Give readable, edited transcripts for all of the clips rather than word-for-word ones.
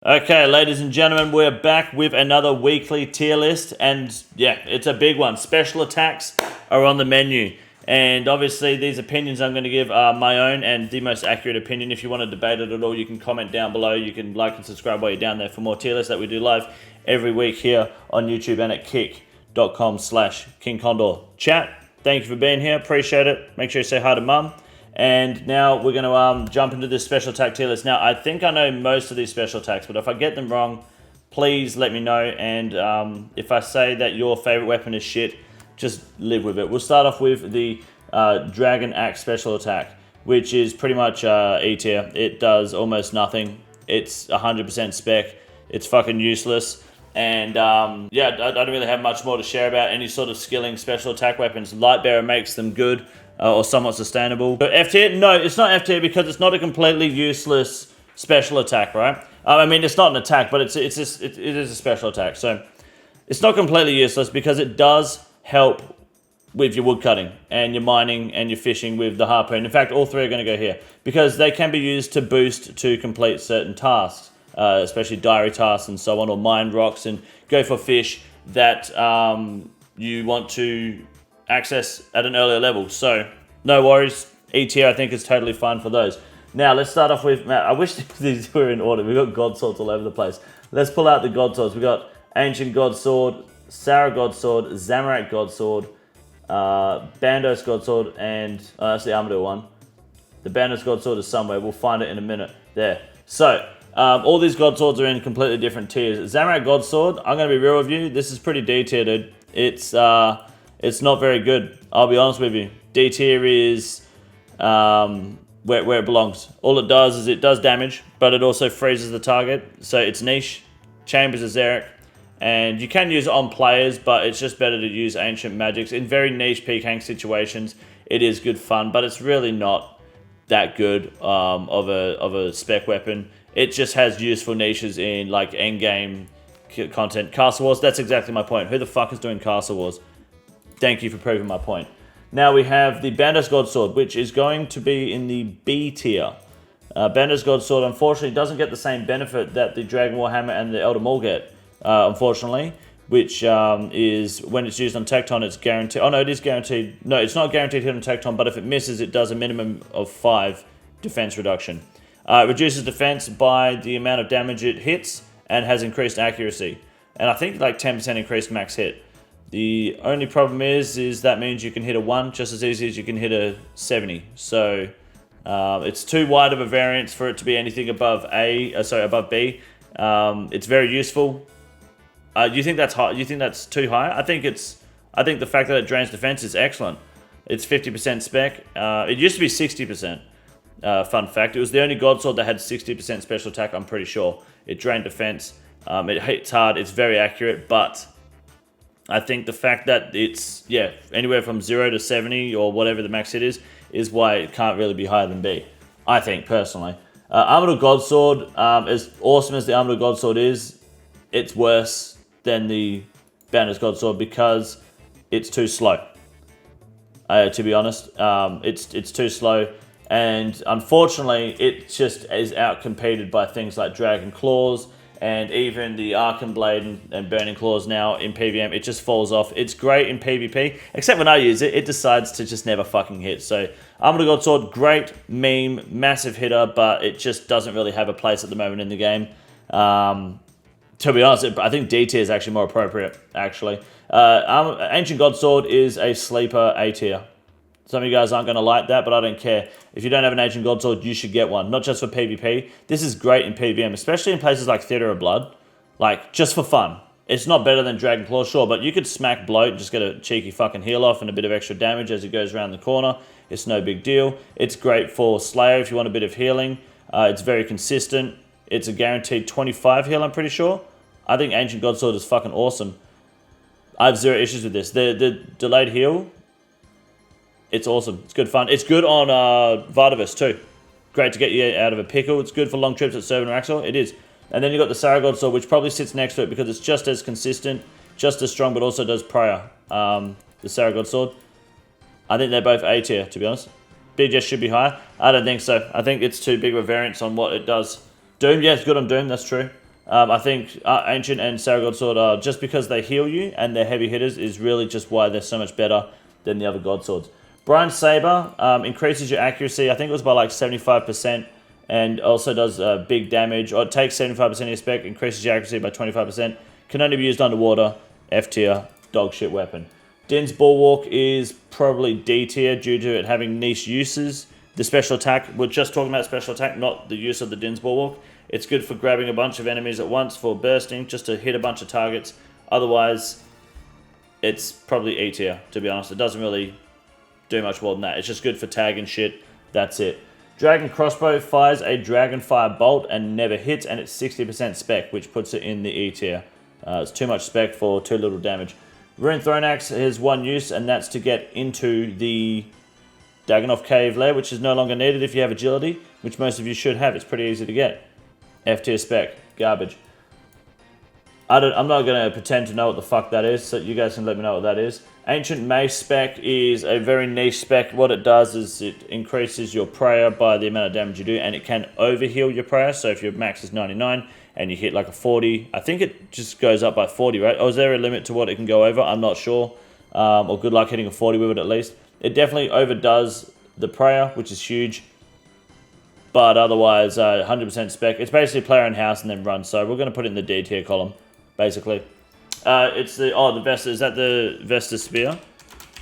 Okay, ladies and gentlemen, we're back with another weekly tier list, and yeah, it's a big one. Special attacks are on the menu, and obviously these opinions I'm going to give are my own and the most accurate opinion. If you want to debate it at all, you can comment down below. You can like and subscribe while you're down there for more tier lists that we do live every week here on YouTube and at kick.com/KingCondor. Chat, thank you for being here. Appreciate it. Make sure you say hi to Mum. And now we're going to jump into this special attack tier list. Now, I think I know most of these special attacks, but if I get them wrong, please let me know. And if I say that your favorite weapon is shit, just live with it. We'll start off with the Dragon Axe special attack, which is pretty much E tier. It does almost nothing. It's 100% spec. It's fucking useless. And yeah, I don't really have much more to share about any sort of skilling special attack weapons. Lightbearer makes them good. Or somewhat sustainable. But F tier? No, it's not F tier because it's not a completely useless special attack, right? I mean, it's not an attack, but it is a special attack. So it's not completely useless because it does help with your woodcutting and your mining and your fishing with the harpoon. In fact, all three are going to go here because they can be used to boost to complete certain tasks, especially diary tasks and so on, or mine rocks and go for fish that you want to access at an earlier level. So no worries. E tier I think is totally fine for those. Now let's start off with, I wish these were in order. We've got God Swords all over the place. Let's pull out the God Swords. We've got Ancient God Sword, Sarah God Sword, Zamorak God Sword, Bandos God Sword, and that's the Armadillo one. The Bandos God Sword is somewhere. We'll find it in a minute. There. So all these God Swords are in completely different tiers. Zamorak God Sword, I'm going to be real with you. This is pretty D tier, dude. It's not very good. I'll be honest with you. D tier is where it belongs. All it does is it does damage, but it also freezes the target. So it's niche. Chambers is Xeric. And you can use it on players, but it's just better to use Ancient Magics. In very niche PKing situations, it is good fun, but it's really not that good of a spec weapon. It just has useful niches in like endgame content. Castle Wars, that's exactly my point. Who the fuck is doing Castle Wars? Thank you for proving my point. Now we have the Bandos God Sword, which is going to be in the B tier. Bandos God Sword, unfortunately, doesn't get the same benefit that the Dragon Warhammer and the Elder Maul get, unfortunately, which is when it's used on Tecton, it's guaranteed. Oh no, it is guaranteed. No, it's not guaranteed hit on Tecton, but if it misses, it does a minimum of 5 defense reduction. It reduces defense by the amount of damage it hits and has increased accuracy. And I think like 10% increased max hit. The only problem is that means you can hit a 1 just as easy as you can hit a 70. So it's too wide of a variance for it to be anything above above B. It's very useful. You think that's high? You think that's too high? I think the fact that it drains defense is excellent. It's 50% spec. It used to be 60%. Fun fact: it was the only God Sword that had 60% special attack. I'm pretty sure it drained defense. It hits hard. It's very accurate, but I think the fact that it's, anywhere from 0 to 70 or whatever the max hit is why it can't really be higher than B, I think, personally. Armadillo God Sword, as awesome as the Armadillo God Sword is, it's worse than the Bandos God Sword because it's too slow. To be honest, it's too slow. And unfortunately, it just is outcompeted by things like Dragon Claws, and even the Archon Blade and Burning Claws now in PvM, it just falls off. It's great in PvP, except when I use it, it decides to just never fucking hit. So Armadillo God Sword, great meme, massive hitter, but it just doesn't really have a place at the moment in the game. To be honest, I think D tier is actually more appropriate, actually. Ancient God Sword is a sleeper A tier. Some of you guys aren't going to like that, but I don't care. If you don't have an Ancient God Sword, you should get one. Not just for PvP. This is great in PvM, especially in places like Theatre of Blood. Like, just for fun. It's not better than Dragon Claw, sure, but you could smack Bloat and just get a cheeky fucking heal off and a bit of extra damage as it goes around the corner. It's no big deal. It's great for Slayer if you want a bit of healing. It's very consistent. It's a guaranteed 25 heal, I'm pretty sure. I think Ancient God Sword is fucking awesome. I have 0 issues with this. The delayed heal, it's awesome. It's good fun. It's good on Vardavis too. Great to get you out of a pickle. It's good for long trips at Servant or Axel. It is. And then you've got the Sarah God Sword, which probably sits next to it because it's just as consistent, just as strong, but also does prior. The Sarah God Sword. I think they're both A tier, to be honest. BGS should be higher. I don't think so. I think it's too big of a variance on what it does. Doom, yeah, it's good on Doom. That's true. I think Ancient and Sarah Godsword are, just because they heal you and they're heavy hitters, is really just why they're so much better than the other Godswords. Brian Saber increases your accuracy, I think it was by like 75%, and also does big damage, or it takes 75% of your spec, increases your accuracy by 25%, can only be used underwater, F tier, dog shit weapon. Din's Bulwark is probably D tier due to it having niche uses. The special attack, we're just talking about special attack, not the use of the Din's Bulwark. It's good for grabbing a bunch of enemies at once for bursting, just to hit a bunch of targets. Otherwise, it's probably E tier, to be honest. It doesn't really do much more than that. It's just good for tag and shit. That's it. Dragon Crossbow fires a Dragonfire Bolt and never hits, and it's 60% spec, which puts it in the E tier. It's too much spec for too little damage. Rune Throne Axe has one use, and that's to get into the Dagannoth Cave lair, which is no longer needed if you have agility, which most of you should have. It's pretty easy to get. F tier spec, garbage. I'm not going to pretend to know what the fuck that is, so you guys can let me know what that is. Ancient Mace spec is a very niche spec. What it does is it increases your prayer by the amount of damage you do, and it can overheal your prayer. So if your max is 99 and you hit like a 40, I think it just goes up by 40, right? Or is there a limit to what it can go over? I'm not sure. Or good luck hitting a 40 with it at least. It definitely overdoes the prayer, which is huge. But otherwise, 100% spec. It's basically player in house and then run. So we're going to put it in the D tier column, basically. It's the Vesta. Is that the Vesta Spear?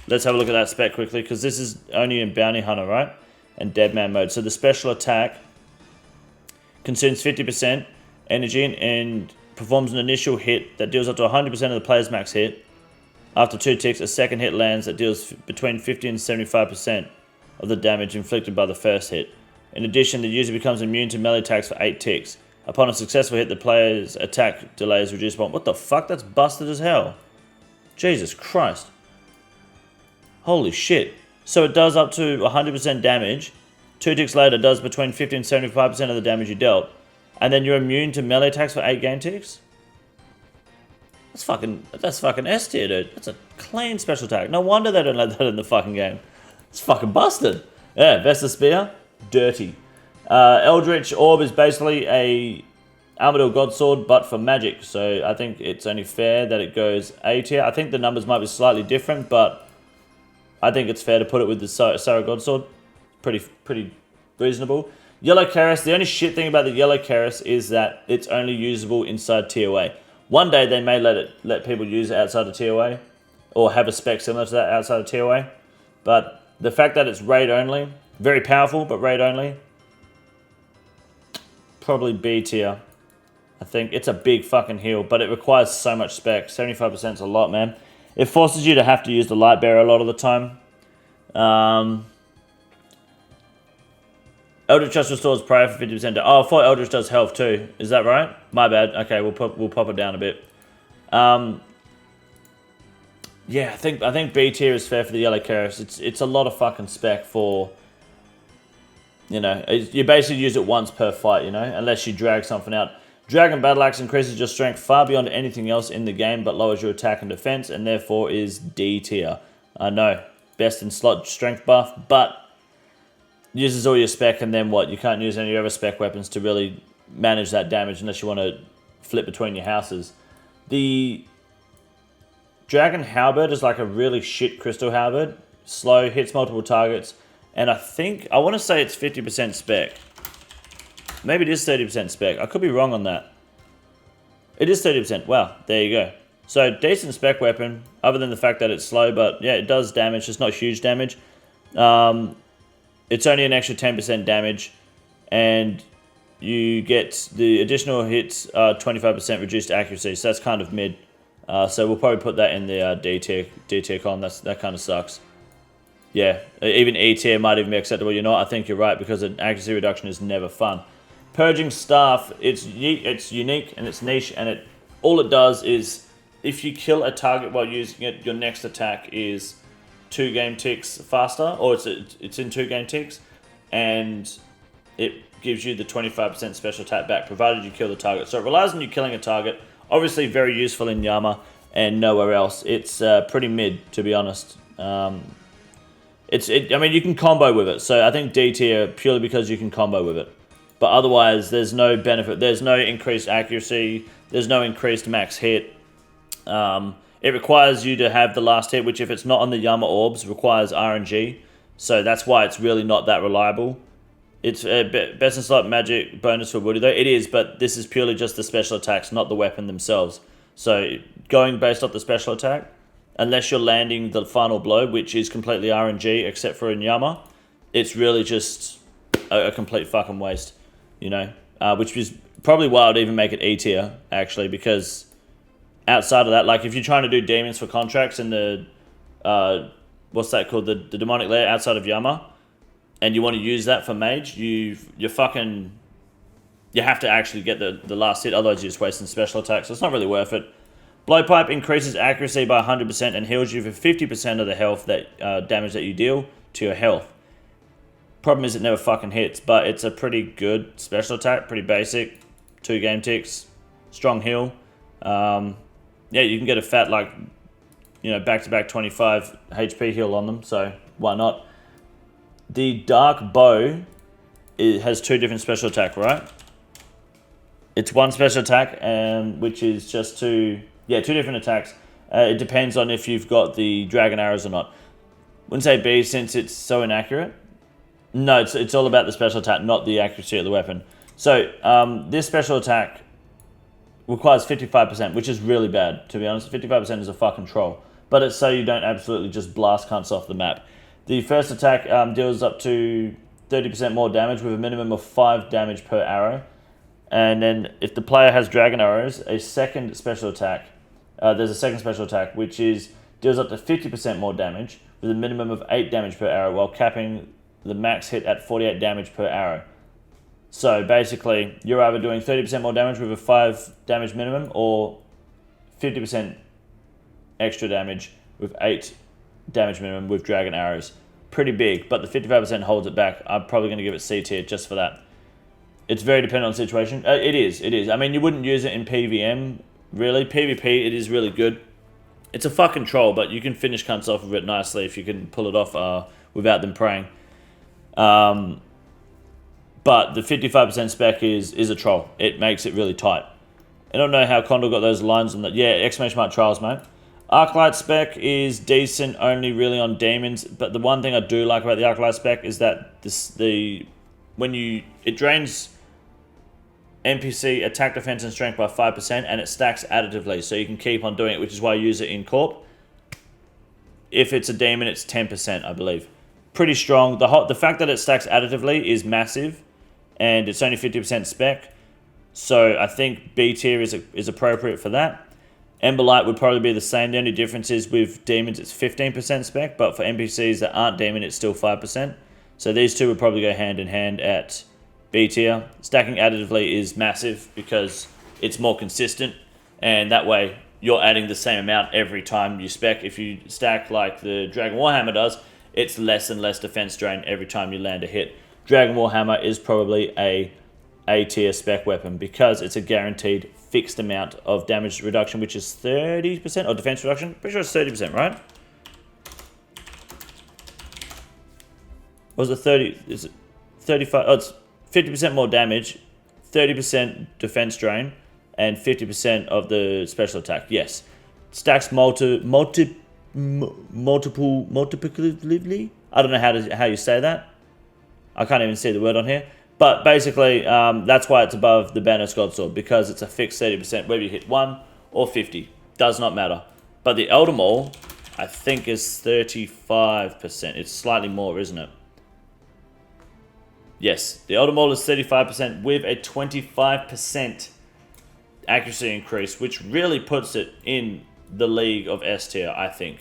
Let's have a look at that spec quickly, because this is only in Bounty Hunter, right? And Deadman mode. So the special attack consumes 50% energy and performs an initial hit that deals up to 100% of the player's max hit. After 2 ticks, a second hit lands that deals between 50 and 75% of the damage inflicted by the first hit. In addition, the user becomes immune to melee attacks for 8 ticks. Upon a successful hit, the player's attack delay is reduced by... What the fuck? That's busted as hell. Jesus Christ. Holy shit. So it does up to 100% damage. 2 ticks later, does between 50 and 75% of the damage you dealt. And then you're immune to melee attacks for 8 game ticks? That's fucking S tier, dude. That's a clean special attack. No wonder they don't let that in the fucking game. It's fucking busted. Yeah, Vesta Spear. Dirty. Eldritch Orb is basically a Armadyl Godsword, but for magic. So I think it's only fair that it goes A tier. I think the numbers might be slightly different, but I think it's fair to put it with the Sarah Godsword. Pretty reasonable. Yellow Keris. The only shit thing about the Yellow Keris is that it's only usable inside TOA. One day they may let people use it outside of TOA, or have a spec similar to that outside of TOA. But the fact that it's raid only, very powerful, but raid only, probably B tier. I think it's a big fucking heal, but it requires so much spec. 75% is a lot, man. It forces you to have to use the light bearer a lot of the time. Eldritch just restores prayer for 50%. Oh, I thought Eldritch does health too. Is that right? My bad. Okay, we'll pop it down a bit. Yeah, I think B tier is fair for the Yellow Keris. It's a lot of fucking spec for, you know, you basically use it once per fight, you know, unless you drag something out. Dragon Battle Axe increases your strength far beyond anything else in the game, but lowers your attack and defense, and therefore is D tier. I know, best in slot strength buff, but uses all your spec, and then what? You can't use any other spec weapons to really manage that damage unless you want to flip between your houses. The Dragon Halberd is like a really shit crystal halberd. Slow, hits multiple targets, and I want to say it's 50% spec. Maybe it is 30% spec. I could be wrong on that. It is 30%. Wow, there you go. So, decent spec weapon, other than the fact that it's slow, but yeah, it does damage. It's not huge damage. It's only an extra 10% damage, and you get the additional hits 25% reduced accuracy, so that's kind of mid. So we'll probably put that in the D tier column. That kind of sucks. Yeah, even E tier might even be acceptable. You know what? I think you're right, because an accuracy reduction is never fun. Purging Staff, it's unique and it's niche, and all it does is if you kill a target while using it, your next attack is 2 game ticks faster, or it's in 2 game ticks, and it gives you the 25% special attack back, provided you kill the target. So it relies on you killing a target. Obviously very useful in Yama and nowhere else. It's pretty mid, to be honest. I mean, you can combo with it, so I think D tier purely because you can combo with it. But otherwise, there's no benefit. There's no increased accuracy. There's no increased max hit. It requires you to have the last hit, which if it's not on the Yama orbs, requires RNG. So that's why it's really not that reliable. It's best in slot magic bonus for Woody though. It is, but this is purely just the special attacks, not the weapon themselves. So going based off the special attack, unless you're landing the final blow, which is completely RNG except for in Yama, it's really just a complete fucking waste, you know. Which is probably why I'd even make it E tier actually, because outside of that, like if you're trying to do demons for contracts in the what's that called, the demonic lair outside of Yama, and you want to use that for mage, you have to actually get the last hit, otherwise you're just wasting special attacks, so it's not really worth it. Blowpipe increases accuracy by 100% and heals you for 50% of the health that damage that you deal to your health. Problem is it never fucking hits, but it's a pretty good special attack, pretty basic, 2 game ticks, strong heal. Yeah, you can get a fat, like, you know, back-to-back 25 HP heal on them, so why not? The Dark Bow, it has 2 different special attack, right? It's 1 special attack, which is just 2 different attacks. It depends on if you've got the dragon arrows or not. Wouldn't say B since it's so inaccurate. No, it's all about the special attack, not the accuracy of the weapon. So, this special attack requires 55%, which is really bad, to be honest. 55% is a fucking troll. But it's so you don't absolutely just blast cunts off the map. The first attack deals up to 30% more damage with a minimum of 5 damage per arrow. And then if the player has dragon arrows, a second special attack, there's a second special attack, which deals up to 50% more damage with a minimum of 8 damage per arrow while capping the max hit at 48 damage per arrow. So basically, you're either doing 30% more damage with a 5 damage minimum or 50% extra damage with 8 damage minimum with dragon arrows. Pretty big, but the 55% holds it back. I'm probably going to give it C tier just for that. It's very dependent on the situation. It is. I mean, you wouldn't use it in PVM, really. PvP, it is really good. It's a fucking troll, but you can finish cunts off with it nicely if you can pull it off without them praying. But the 55% spec is a troll. It makes it really tight. I don't know how Condor got those lines on that. Yeah, exclamation mark trials, mate. Arclight spec is decent only really on demons, but the one thing I do like about the Arclight spec is that it drains NPC attack, defense, and strength by 5%, and it stacks additively, so you can keep on doing it, which is why I use it in Corp. If it's a demon, it's 10%, I believe. Pretty strong. The fact that it stacks additively is massive, and it's only 50% spec, so I think B tier is appropriate for that. Emberlight would probably be the same. The only difference is with demons, it's 15% spec, but for NPCs that aren't demon, it's still 5%. So these two would probably go hand in hand at B tier. Stacking additively is massive because it's more consistent, and that way you're adding the same amount every time you spec. If you stack like the Dragon Warhammer does, it's less and less defense drain every time you land a hit. Dragon Warhammer is probably a tier spec weapon because it's a guaranteed fixed amount of damage reduction, which is 30%, or defense reduction. Pretty sure it's 30%, right? Or was it 30? Is it 35? Oh, it's 50% more damage, 30% defense drain, and 50% of the special attack. Yes. Stacks multiplicatively. I don't know how you say that. I can't even see the word on here. But basically, that's why it's above the Banner's Godsword, because it's a fixed 30%, whether you hit 1 or 50. Does not matter. But the Elder Maul, I think, is 35%. It's slightly more, isn't it? Yes, the Elder Maul is 35% with a 25% accuracy increase, which really puts it in the league of S tier, I think.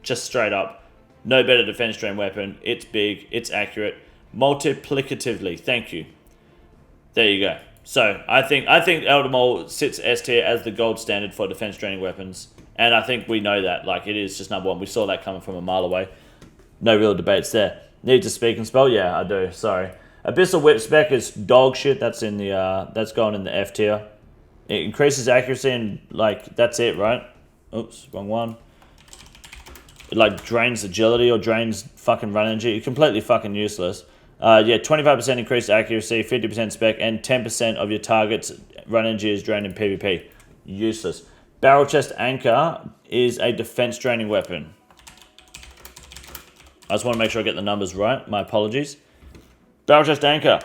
Just straight up. No better defense drain weapon. It's big. It's accurate. Multiplicatively. Thank you. There you go. So, I think Elder Maul sits S tier as the gold standard for defense draining weapons. And I think we know that. Like, it is just number one. We saw that coming from a mile away. No real debates there. Need to speak and spell? Yeah, I do. Sorry. Abyssal Whip spec is dog shit. That's in the that's going in the F tier. It increases accuracy and like that's it, right? Oops, wrong one. It like drains agility or drains fucking run energy. It's completely fucking useless. Yeah, 25% increased accuracy, 50% spec, and 10% of your target's run energy is drained in PvP. Useless. Barrel chest anchor is a defense draining weapon. I just want to make sure I get the numbers right. My apologies. Barrel chest anchor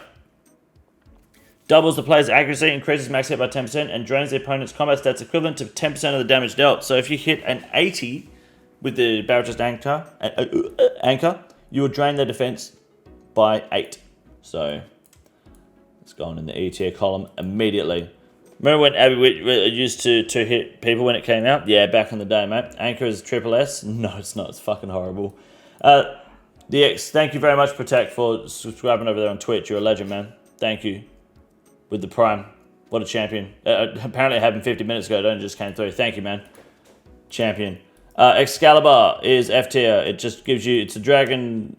doubles the player's accuracy, increases max hit by 10%, and drains the opponent's combat stats equivalent to 10% of the damage dealt. So if you hit an 80 with the barrel chest anchor, you will drain their defense by 8. So it's going in the E tier column immediately. Remember when Abby used to hit people when it came out? Yeah, back in the day, mate. Anchor is triple S? No, it's not. It's fucking horrible. DX, thank you very much, Protect, for subscribing over there on Twitch. You're a legend, man. Thank you. With the Prime. What a champion. Apparently it happened 50 minutes ago. It only just came through. Thank you, man. Champion. Excalibur is F tier. It just gives you... It's a dragon...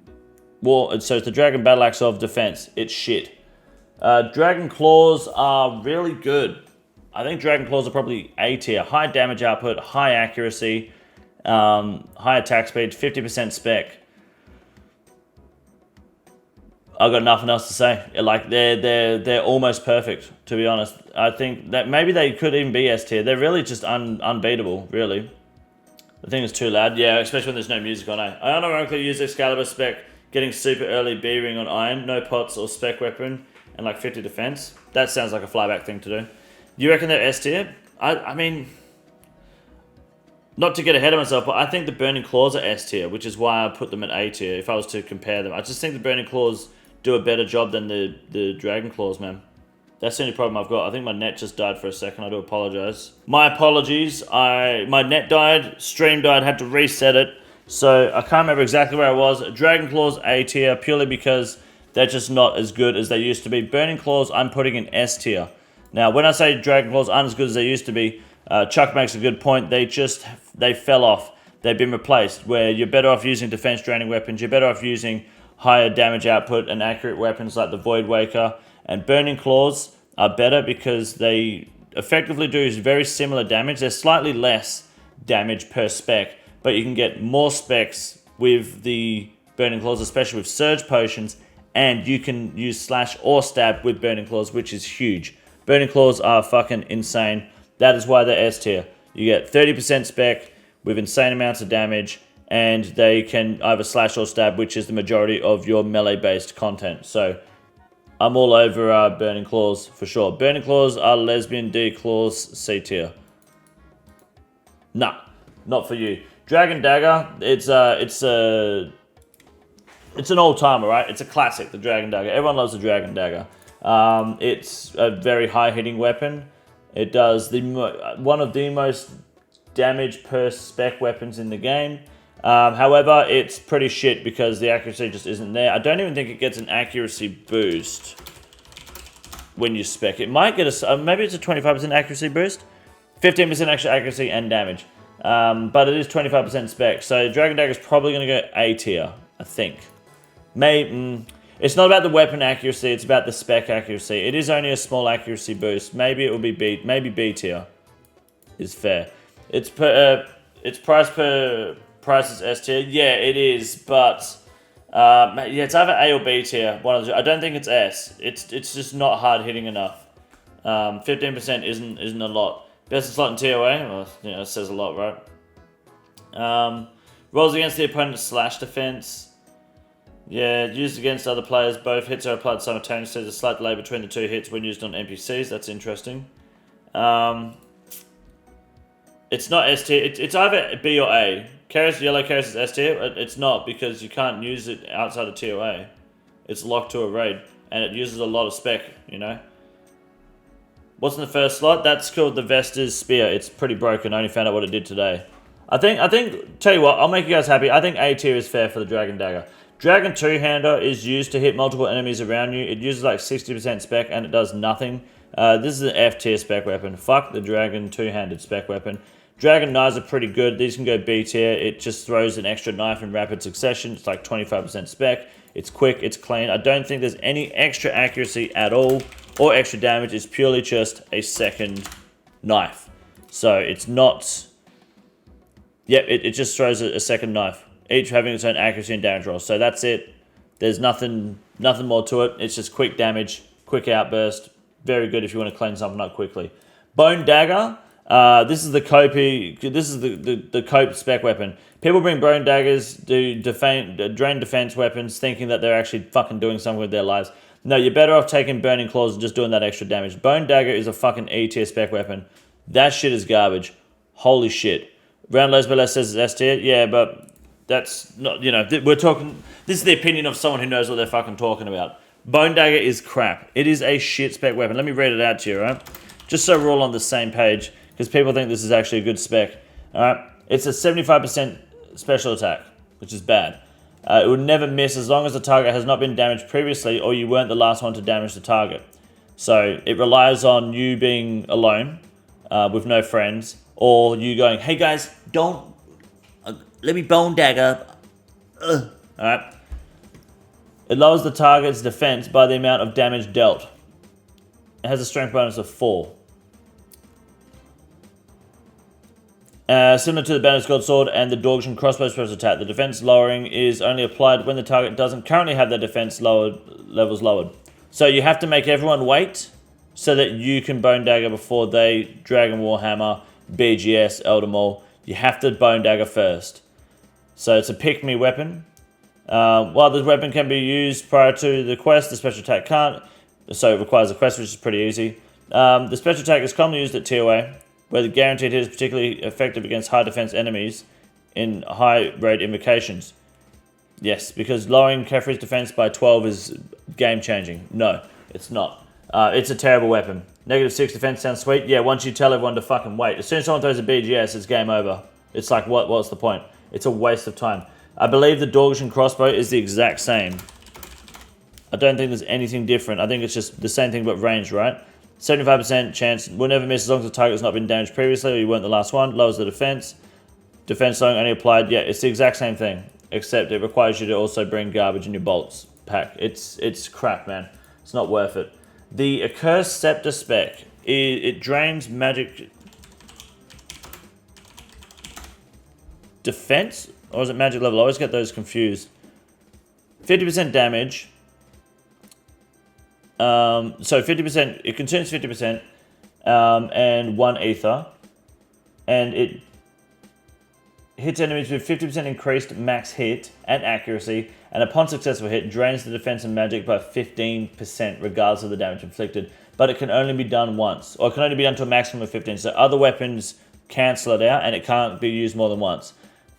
So it's the dragon battle axe of defense. It's shit. Dragon claws are really good. I think dragon claws are probably A tier. High damage output, high accuracy, high attack speed, 50% spec. I've got nothing else to say. Like they're almost perfect, to be honest. I think that maybe they could even be S tier. They're really just unbeatable, really. The thing is too loud. Yeah, especially when there's no music on. I unironically use Excalibur spec, getting super early B ring on iron, no pots or spec weapon, and like 50 defense. That sounds like a flyback thing to do. You reckon they're S tier? I mean, not to get ahead of myself, but I think the Burning Claws are S tier, which is why I put them at A tier if I was to compare them. I just think the Burning Claws do a better job than the Dragon Claws, man. That's the only problem I've got. I think my net just died for a second. I do apologize. My apologies. My net died, stream died, had to reset it. So I can't remember exactly where I was. Dragon Claws A tier, purely because they're just not as good as they used to be. Burning Claws, I'm putting in S tier. Now, when I say Dragon Claws aren't as good as they used to be, Chuck makes a good point. They fell off. They've been replaced, where you're better off using defense draining weapons. You're better off using higher damage output and accurate weapons like the Void Waker. And Burning Claws are better because they effectively do very similar damage. They're slightly less damage per spec, but you can get more specs with the Burning Claws, especially with Surge Potions, and you can use Slash or Stab with Burning Claws, which is huge. Burning Claws are fucking insane. That is why they're S tier. You get 30% spec with insane amounts of damage, and they can either Slash or Stab, which is the majority of your melee-based content. So I'm all over Burning Claws for sure. Burning Claws are lesbian D claws, C tier. Nah, not for you. Dragon Dagger, it's an all-timer, right? It's a classic, the Dragon Dagger. Everyone loves the Dragon Dagger. It's a very high-hitting weapon. It does one of the most damage per spec weapons in the game. However, it's pretty shit because the accuracy just isn't there. I don't even think it gets an accuracy boost when you spec. It might get maybe it's a 25% accuracy boost, 15% extra accuracy and damage. But it is 25% spec. So Dragon Dagger is probably going to go A tier, I think. Maybe it's not about the weapon accuracy; it's about the spec accuracy. It is only a small accuracy boost. Maybe it will be B. Maybe B tier is fair. It's price is S tier. Yeah, it is, but yeah, it's either A or B tier. One of the, I don't think it's S. It's just not hard hitting enough. 15% isn't a lot. Best in slot in TOA. Well, you know, it says a lot, right? Rolls against the opponent's slash defense. Yeah, used against other players. Both hits are applied simultaneously. There's a slight delay between the two hits when used on NPCs. That's interesting. It's not S tier. It's either B or A. Yellow Karis is S tier. It's not, because you can't use it outside of TOA. It's locked to a raid, and it uses a lot of spec, you know. What's in the first slot? That's called the Vester's Spear. It's pretty broken. I only found out what it did today. I think, tell you what, I'll make you guys happy. I think A tier is fair for the Dragon Dagger. Dragon Two-Hander is used to hit multiple enemies around you. It uses like 60% spec and it does nothing. This is an F tier spec weapon. Fuck the Dragon Two-Handed spec weapon. Dragon Knives are pretty good. These can go B tier. It just throws an extra knife in rapid succession. It's like 25% spec. It's quick. It's clean. I don't think there's any extra accuracy at all or extra damage. It's purely just a second knife. So it's not... Yep, it just throws a second knife. Each having its own accuracy and damage roll. So that's it. There's nothing Nothing more to it. It's just quick damage, quick outburst. Very good if you want to clean something up quickly. Bone Dagger. This is the Cope. This is the Cope spec weapon. People bring Bone Daggers to drain defense weapons, thinking that they're actually fucking doing something with their lives. No, you're better off taking Burning Claws and just doing that extra damage. Bone Dagger is a fucking E tier spec weapon. That shit is garbage. Holy shit. Round Lesbos says it's S tier. Yeah, but that's not, we're talking, this is the opinion of someone who knows what they're fucking talking about. Bone Dagger is crap. It is a shit spec weapon. Let me read it out to you, right? Just so we're all on the same page, because people think this is actually a good spec. Alright? It's a 75% special attack, which is bad. It would never miss as long as the target has not been damaged previously or you weren't the last one to damage the target. So it relies on you being alone, with no friends, or you going, hey guys, don't, let me Bone Dagger. Alright? It lowers the target's defense by the amount of damage dealt. It has a strength bonus of 4. Similar to the Banner's God Sword and the Dorgian Crossbow special attack, the defense lowering is only applied when the target doesn't currently have their defense levels lowered. So you have to make everyone wait so that you can Bone Dagger before they Dragon Warhammer, BGS, Elder Maul. You have to Bone Dagger first. So it's a pick-me weapon. While the weapon can be used prior to the quest, the special attack can't. So it requires a quest, which is pretty easy. The special attack is commonly used at TOA, where the guaranteed hit is particularly effective against high defense enemies in high rate invocations. Yes, because lowering Kefri's defense by 12 is game changing. No, it's not. It's a terrible weapon. -6 defense sounds sweet. Yeah, once you tell everyone to fucking wait. As soon as someone throws a BGS, it's game over. It's like, what's the point? It's a waste of time. I believe the Dorgian crossbow is the exact same. I don't think there's anything different. I think it's just the same thing but range, right? 75% chance will never miss as long as the target has not been damaged previously or you weren't the last one. Lowers the defense. Defense lowering only applied. Yeah, it's the exact same thing. Except it requires you to also bring garbage in your bolts pack. It's crap, man. It's not worth it. The Accursed Scepter spec. It drains magic defense? Or is it magic level? I always get those confused. 50% damage. So 50%, it consumes 50%, and 1 ether, and it hits enemies with 50% increased max hit and accuracy, and upon successful hit, drains the defense and magic by 15% regardless of the damage inflicted, but it can only be done once, or it can only be done to a maximum of 15, so other weapons cancel it out, and it can't be used more than once.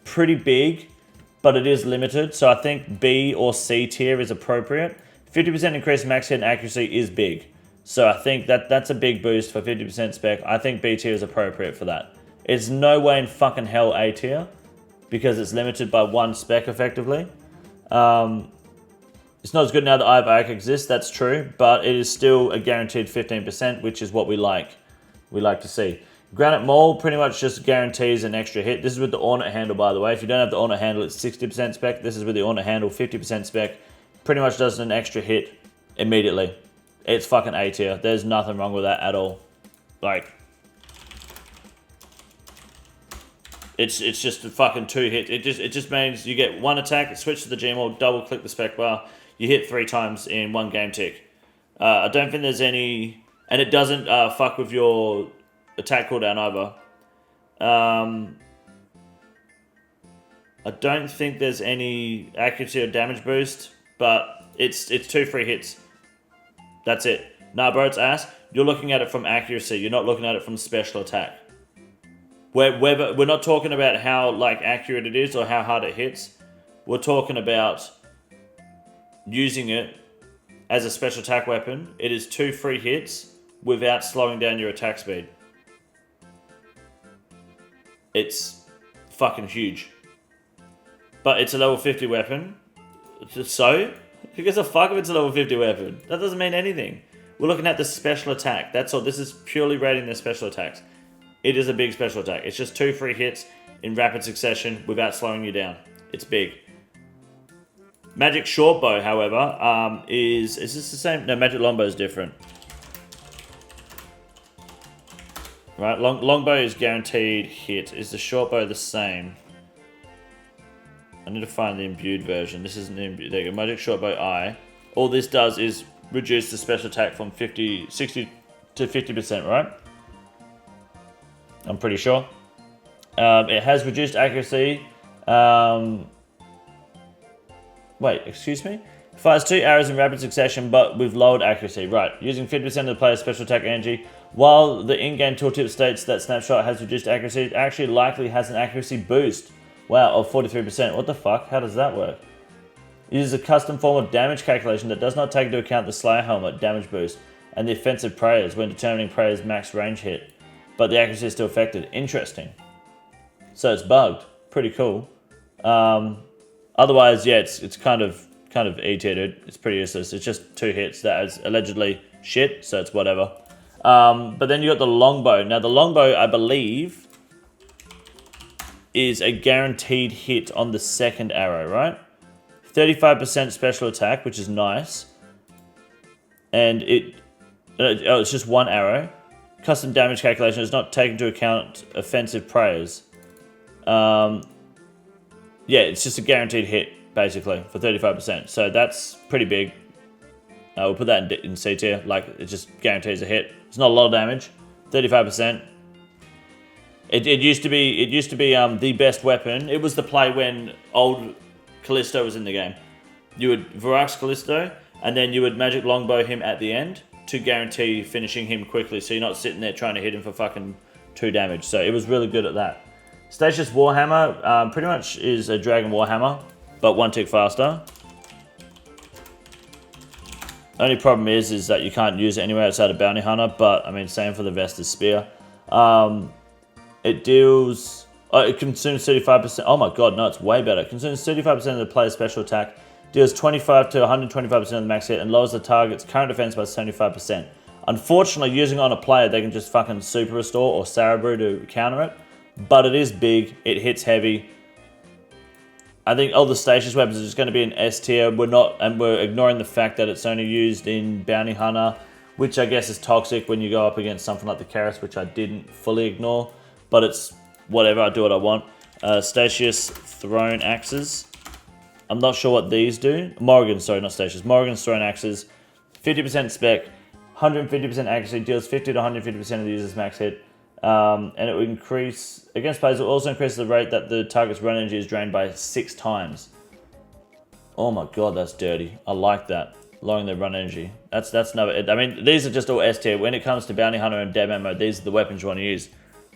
Pretty big, but it is limited, so I think B or C tier is appropriate. 50% increase max hit and accuracy is big. So I think that's a big boost for 50% spec. I think B tier is appropriate for that. It's no way in fucking hell A tier because it's limited by 1 spec effectively. It's not as good now that Ironman exists, that's true, but it is still a guaranteed 15%, which is what we like. We like to see. Granite Maul pretty much just guarantees an extra hit. This is with the Ornate handle, by the way. If you don't have the Ornate handle, it's 60% spec. This is with the Ornate handle, 50% spec. Pretty much does an extra hit immediately. It's fucking A tier. There's nothing wrong with that at all. Like, it's just a fucking 2 hits. It just means you get 1 attack, switch to the Gmaul, double click the spec bar, you hit 3 times in 1 game tick. I don't think there's any, and it doesn't fuck with your attack cooldown either. I don't think there's any accuracy or damage boost. But it's 2 free hits. That's it. Nah, bro, it's ass. You're looking at it from accuracy. You're not looking at it from special attack. We're not talking about how accurate it is or how hard it hits. We're talking about using it as a special attack weapon. It is 2 free hits without slowing down your attack speed. It's fucking huge. But it's a level 50 weapon. So, who gives a fuck if it's a level 50 weapon? That doesn't mean anything. We're looking at the special attack. That's all. This is purely rating their special attacks. It is a big special attack. It's just 2 free hits in rapid succession without slowing you down. It's big. Magic Shortbow, however, is this the same? No, Magic Longbow is different. Right, Longbow is guaranteed hit. Is the Shortbow the same? I need to find the imbued version. This isn't the imbued. There you go. Magic Shortbow I. all this does is reduce the special attack from 60 to 50%, right? I'm pretty sure. It has reduced accuracy. Wait, excuse me? Fires 2 arrows in rapid succession, but with lowered accuracy. Right, using 50% of the player's special attack energy. While the in-game tooltip states that snapshot has reduced accuracy, it actually likely has an accuracy boost. Wow, of 43%. What the fuck? How does that work? It uses a custom form of damage calculation that does not take into account the Slayer helmet damage boost and the offensive prayers when determining prayers' max range hit, but the accuracy is still affected. Interesting. So it's bugged. Pretty cool. Otherwise, yeah, it's kind of E tier, dude. It's pretty useless. It's just 2 hits that is allegedly shit, so it's whatever. But then you got the longbow. Now the longbow, I believe, is a guaranteed hit on the second arrow, right? 35% special attack, which is nice. And it's just 1 arrow. Custom damage calculation does not take into account offensive prayers. Yeah, it's just a guaranteed hit, basically, for 35%. So that's pretty big. We'll put that in C tier. Like, it just guarantees a hit. It's not a lot of damage. 35%. It used to be the best weapon. It was the play when old Callisto was in the game. You would Varax Callisto, and then you would magic longbow him at the end to guarantee finishing him quickly, so you're not sitting there trying to hit him for fucking 2 damage. So it was really good at that. Statius Warhammer pretty much is a Dragon Warhammer, but 1 tick faster. Only problem is that you can't use it anywhere outside of Bounty Hunter, but I mean, same for the Vestas Spear. It deals... it consumes 35%. Oh my god, no, it's way better. It consumes 35% of the player's special attack, deals 25 to 125% of the max hit, and lowers the target's current defense by 75%. Unfortunately, using it on a player, they can just fucking super restore or Sarabrew to counter it. But it is big, it hits heavy. I think all the Statius weapons are just going to be an S tier. We're ignoring the fact that it's only used in Bounty Hunter, which I guess is toxic when you go up against something like the Karis, which I didn't fully ignore. But it's whatever, I do what I want. Statius Throne Axes. I'm not sure what these do. Morrigan's, sorry, not Statius. Morrigan's Throne Axes. 50% spec, 150% accuracy, deals 50 to 150% of the user's max hit. And it will increase, against players, it will also increase the rate that the target's run energy is drained by 6 times. Oh my god, that's dirty. I like that. Lowering their run energy. That's another, I mean, these are just all S tier. When it comes to Bounty Hunter and Dead Mode, these are the weapons you want to use.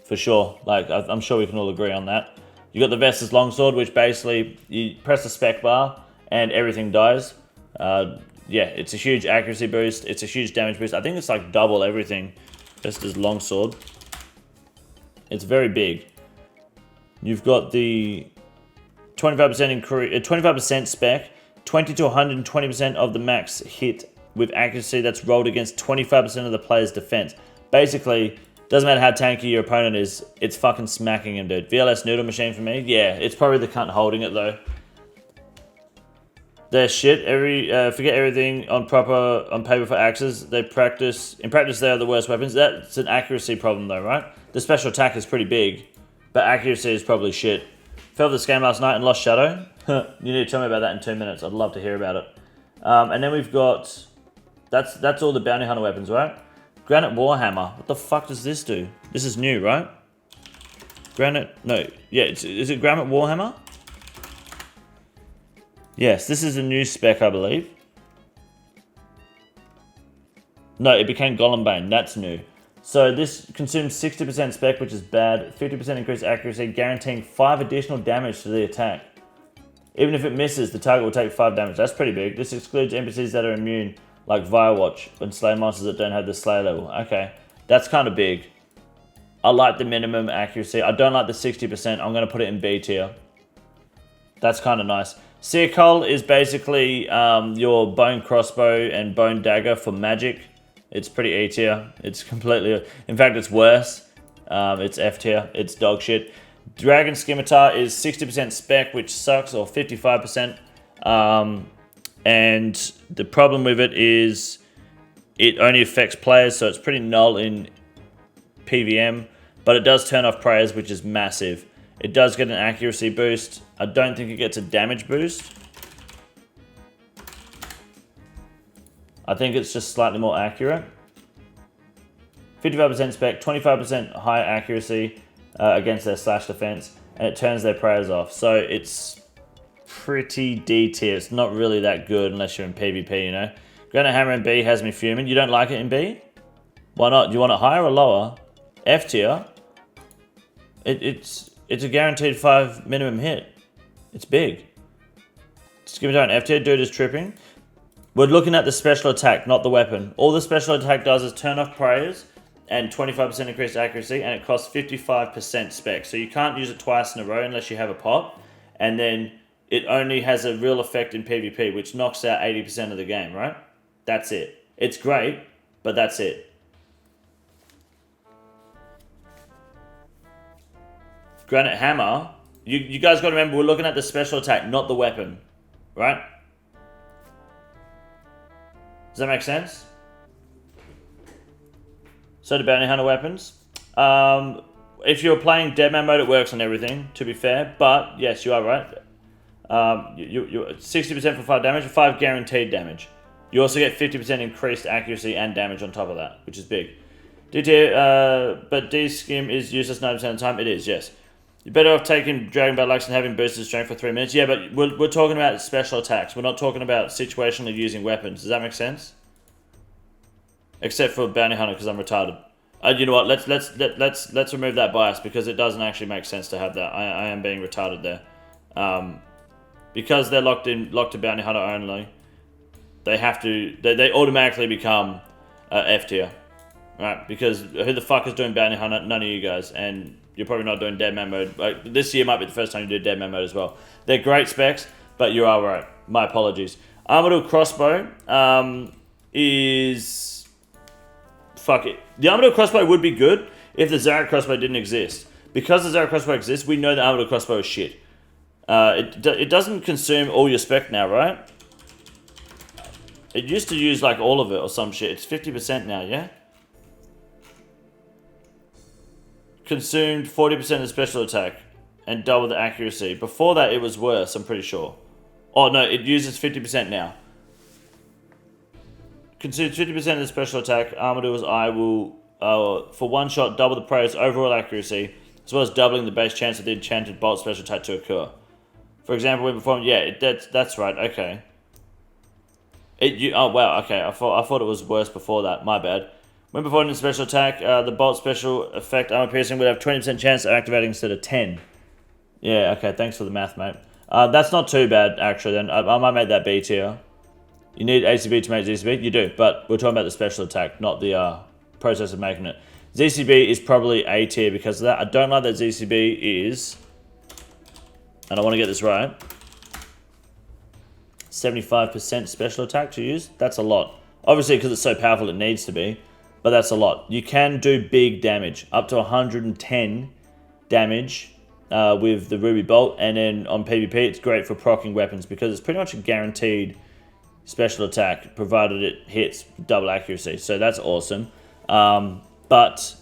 For sure. Like, I'm sure we can all agree on that. You got the Vestas Longsword, which basically, you press the spec bar and everything dies. Yeah, it's a huge accuracy boost. It's a huge damage boost. I think it's like double everything. Vestas Longsword. It's very big. You've got the 25% increase, 25% spec, 20 to 120% of the max hit with accuracy that's rolled against 25% of the player's defense. Basically, doesn't matter how tanky your opponent is, it's fucking smacking him, dude. VLS Noodle Machine for me? Yeah, it's probably the cunt holding it though. They're shit. Forget everything on paper for axes. In practice, they are the worst weapons. That's an accuracy problem though, right? The special attack is pretty big, but accuracy is probably shit. Fell this game last night and lost Shadow. You need to tell me about that in 2 minutes. I'd love to hear about it. And then we've got, that's all the Bounty Hunter weapons, right? Granite Warhammer. What the fuck does this do? This is new, right? Is it Granite Warhammer? Yes, this is a new spec, I believe. No, it became Golembane. That's new. So this consumes 60% spec, which is bad. 50% increased accuracy, guaranteeing 5 additional damage to the attack. Even if it misses, the target will take 5 damage. That's pretty big. This excludes NPCs that are immune, like Firewatch, and Slay monsters that don't have the Slay level. Okay, that's kind of big. I like the minimum accuracy. I don't like the 60%. I'm going to put it in B tier. That's kind of nice. Seer Cull is basically your bone crossbow and bone dagger for magic. It's pretty E tier. It's completely... In fact, it's worse. It's F tier. It's dog shit. Dragon Scimitar is 60% spec, which sucks, or 55%. And the problem with it is it only affects players, so it's pretty null in PVM. But it does turn off prayers, which is massive. It does get an accuracy boost. I don't think it gets a damage boost. I think it's just slightly more accurate. 55% spec, 25% high accuracy against their slash defense, and it turns their prayers off. So it's pretty D tier. It's not really that good unless you're in PvP, you know. Granite Hammer in B has me fuming. You don't like it in B? Why not? Do you want it higher or lower? F tier? It's a guaranteed 5 minimum hit. It's big. Just give me an F tier. Dude is tripping. We're looking at the special attack, not the weapon. All the special attack does is turn off prayers and 25% increased accuracy, and it costs 55% spec. So you can't use it twice in a row unless you have a pot. And then it only has a real effect in PvP, which knocks out 80% of the game, right? That's it. It's great, but that's it. Granite Hammer, you guys got to remember, we're looking at the special attack, not the weapon, right? Does that make sense? So the bounty hunter weapons. If you're playing Deadman mode, it works on everything, to be fair. But, yes, you are right. You're 60% for 5 damage, 5 guaranteed damage. You also get 50% increased accuracy and damage on top of that, which is big. D tier, but D-Skim is useless 90% of the time. It is, yes. You're better off taking Dragon Battle Axe and having boosted strength for 3 minutes. Yeah, but we're talking about special attacks. We're not talking about situationally using weapons. Does that make sense? Except for Bounty Hunter, because I'm retarded. You know what? Let's remove that bias, because it doesn't actually make sense to have that. I am being retarded there. Because they're locked to Bounty Hunter only, they have to. They automatically become F tier, right? Because who the fuck is doing Bounty Hunter? None of you guys, and you're probably not doing Deadman mode. Like, this year might be the first time you do Deadman mode as well. They're great specs, but you are right. My apologies. Armadyl Crossbow is... Fuck it. The Armadyl Crossbow would be good if the Zarak Crossbow didn't exist. Because the Zarak Crossbow exists, we know the Armadyl Crossbow is shit. It doesn't consume all your spec now, right? It used to use like all of it or some shit. It's 50% now, yeah? Consumed 40% of the special attack and double the accuracy. Before that, it was worse, I'm pretty sure. Oh, no, it uses 50% now. Consumed 50% of the special attack. Armadil's Eye will, for one shot, double the prey's overall accuracy, as well as doubling the base chance of the enchanted bolt special attack to occur. For example, when performed... Yeah, that's right, okay. Oh, wow, okay. I thought it was worse before that. My bad. When performing a special attack, the bolt special effect armor piercing would have 20% chance of activating instead of 10. Yeah, okay. Thanks for the math, mate. That's not too bad, actually, then. I might make that B tier. You need ACB to make ZCB? You do, but we're talking about the special attack, not the process of making it. ZCB is probably A tier because of that. I don't like that ZCB is... And I want to get this right. 75% special attack to use. That's a lot. Obviously, because it's so powerful, it needs to be. But that's a lot. You can do big damage. Up to 110 damage with the Ruby Bolt. And then on PvP, it's great for proccing weapons because it's pretty much a guaranteed special attack, provided it hits double accuracy. So that's awesome. But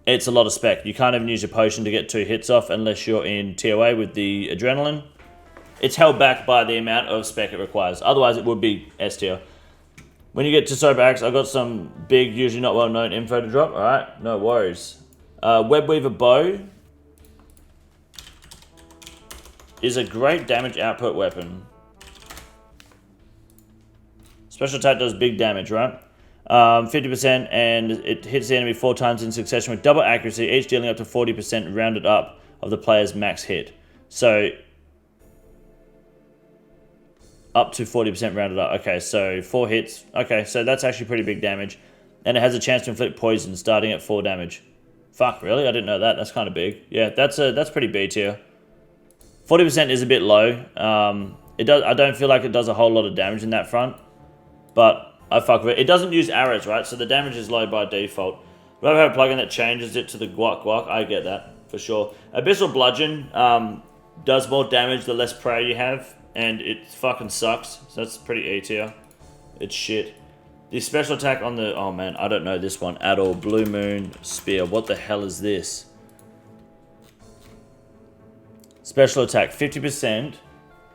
it's a lot of spec. You can't even use your potion to get 2 hits off unless you're in TOA with the adrenaline. It's held back by the amount of spec it requires. Otherwise, it would be S tier. When you get to Sober Axe, I've got some big, usually not well-known info to drop. Alright, no worries. Webweaver Bow is a great damage output weapon. Special attack does big damage, right? 50%, and it hits the enemy 4 times in succession with double accuracy, each dealing up to 40% rounded up of the player's max hit. So, up to 40% rounded up. Okay, so 4 hits. Okay, so that's actually pretty big damage. And it has a chance to inflict poison starting at 4 damage. Fuck, really? I didn't know that. That's kind of big. Yeah, that's pretty B tier. 40% is a bit low. I don't feel like it does a whole lot of damage in that front. But I fuck with it. It doesn't use arrows, right? So the damage is low by default. If I have a plugin that changes it to the guac guac, I get that, for sure. Abyssal Bludgeon does more damage the less prayer you have. And it fucking sucks. So that's pretty A tier. It's shit. The special attack on the... Oh, man. I don't know this one at all. Blue Moon Spear. What the hell is this? Special attack. 50%.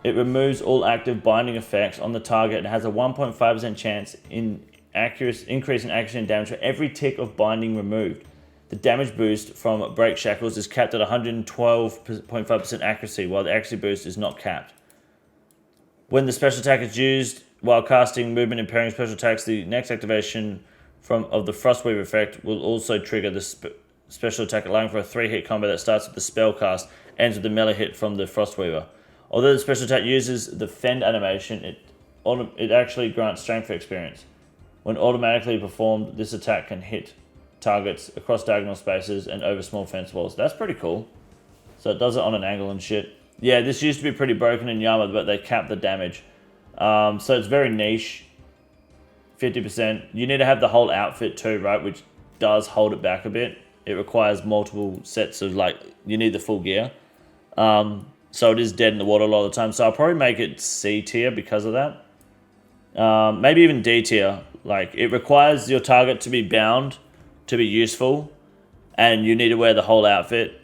It removes all active binding effects on the target and has a 1.5% chance in increase in accuracy and damage for every tick of binding removed. The damage boost from break shackles is capped at 112.5% accuracy, while the accuracy boost is not capped. When the special attack is used while casting movement impairing special attacks, the next activation of the Frostweaver effect will also trigger the special attack, allowing for a 3-hit combo that starts with the spell cast, ends with the melee hit from the Frostweaver. Although the special attack uses the fend animation, it actually grants strength for experience. When automatically performed, this attack can hit targets across diagonal spaces and over small fence walls. That's pretty cool. So it does it on an angle and shit. Yeah, this used to be pretty broken in Yama, but they capped the damage. So it's very niche. 50%. You need to have the whole outfit too, right? Which does hold it back a bit. It requires multiple sets of, like, you need the full gear. So it is dead in the water a lot of the time. So I'll probably make it C tier because of that. Maybe even D tier. Like, it requires your target to be bound to be useful, and you need to wear the whole outfit.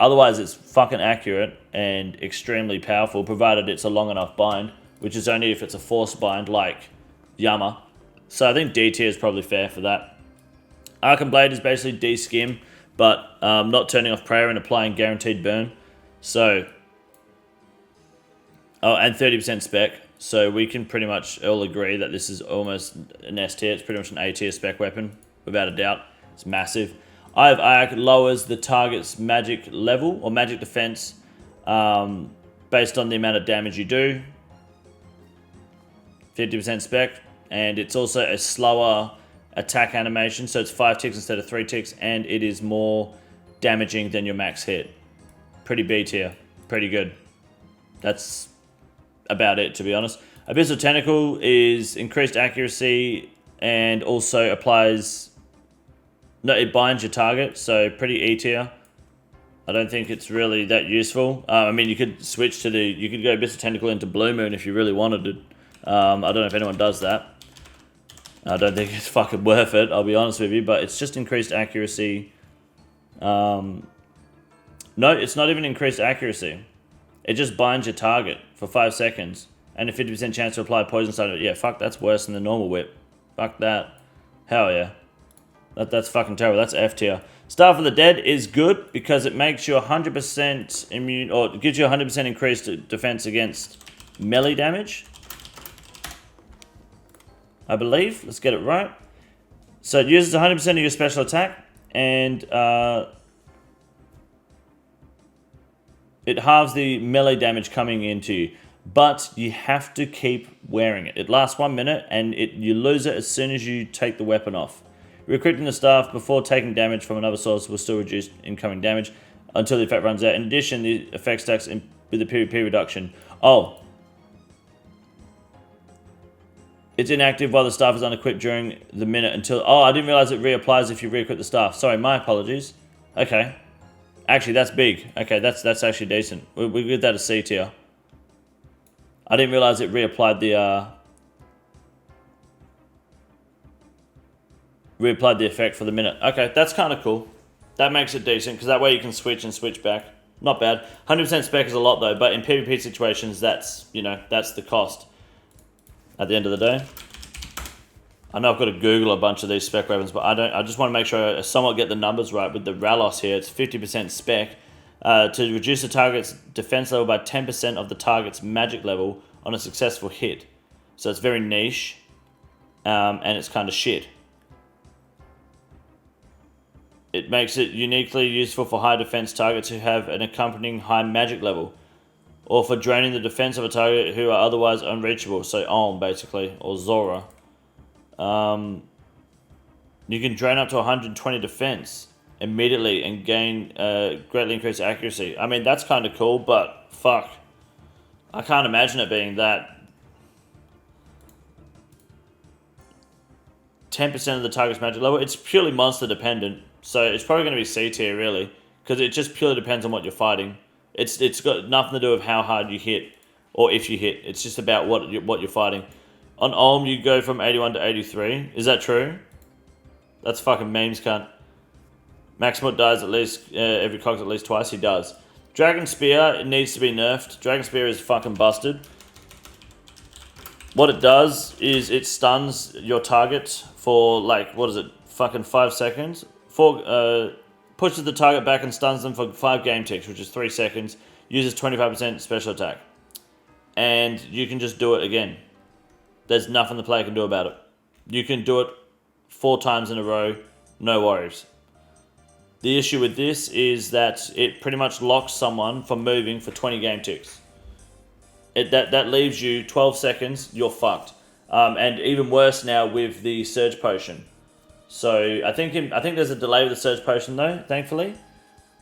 Otherwise, it's fucking accurate and extremely powerful, provided it's a long enough bind, which is only if it's a forced bind like Yama. So I think D tier is probably fair for that. Arcane Blade is basically D-skim, but not turning off prayer and applying guaranteed burn. So, and 30% spec. So we can pretty much all agree that this is almost an S tier. It's pretty much an A tier spec weapon, without a doubt. It's massive. Ike lowers the target's magic level or magic defense based on the amount of damage you do. 50% spec. And it's also a slower attack animation. So it's 5 ticks instead of 3 ticks. And it is more damaging than your max hit. Pretty B tier. Pretty good. That's about it, to be honest. Abyssal Tentacle is increased accuracy and also applies... No, it binds your target, so pretty E tier. I don't think it's really that useful. I mean, you could switch to you could go Abyssal Tentacle into Blue Moon if you really wanted it. I don't know if anyone does that. I don't think it's fucking worth it, I'll be honest with you, but it's just increased accuracy. No, it's not even increased accuracy. It just binds your target for 5 seconds and a 50% chance to apply poison side. Yeah, fuck, that's worse than the normal whip. Fuck that. Hell yeah. That's fucking terrible. That's F tier. Staff of the Dead is good because it makes you 100% immune, or it gives you 100% increased defense against melee damage. I believe. Let's get it right. So it uses 100% of your special attack, and it halves the melee damage coming into you. But you have to keep wearing it. It lasts 1 minute, and you lose it as soon as you take the weapon off. Recruiting the staff before taking damage from another source will still reduce incoming damage until the effect runs out. In addition, the effect stacks with the PvP reduction. Oh. It's inactive while the staff is unequipped during the minute until... Oh, I didn't realize it reapplies if you re-equip the staff. Sorry, my apologies. Okay. Actually, that's big. Okay, that's actually decent. We give that a C tier. I didn't realize it reapplied the... reapplied the effect for the minute. Okay, that's kind of cool. That makes it decent, because that way you can switch and switch back. Not bad. 100% spec is a lot, though, but in PvP situations, that's, you know, that's the cost at the end of the day. I know I've got to Google a bunch of these spec weapons, but I just want to make sure I somewhat get the numbers right. With the Ralos here, it's 50% spec. To reduce the target's defense level by 10% of the target's magic level on a successful hit. So it's very niche, and it's kind of shit. It makes it uniquely useful for high defense targets who have an accompanying high magic level, or for draining the defense of a target who are otherwise unreachable, so Olm basically, or Zora. You can drain up to 120 defense immediately and gain greatly increased accuracy. I mean, that's kind of cool, but fuck. I can't imagine it being that. 10% of the target's magic level. It's purely monster dependent. So it's probably going to be C tier, really, because it just purely depends on what you're fighting. It's got nothing to do with how hard you hit, or if you hit. It's just about what you're fighting. On Olm, you go from 81 to 83. Is that true? That's fucking memes, cunt. Maximut dies at least, every cogs at least twice. He does. Dragon Spear, it needs to be nerfed. Dragon Spear is fucking busted. What it does is it stuns your target for like, what is it, fucking 5 seconds. Pushes the target back and stuns them for 5 game ticks, which is 3 seconds. Uses 25% special attack. And you can just do it again. There's nothing the player can do about it. You can do it 4 times in a row, no worries. The issue with this is that it pretty much locks someone from moving for 20 game ticks. That leaves you 12 seconds, you're fucked. And even worse now with the Surge Potion. So I think there's a delay with the Surge Potion though, thankfully,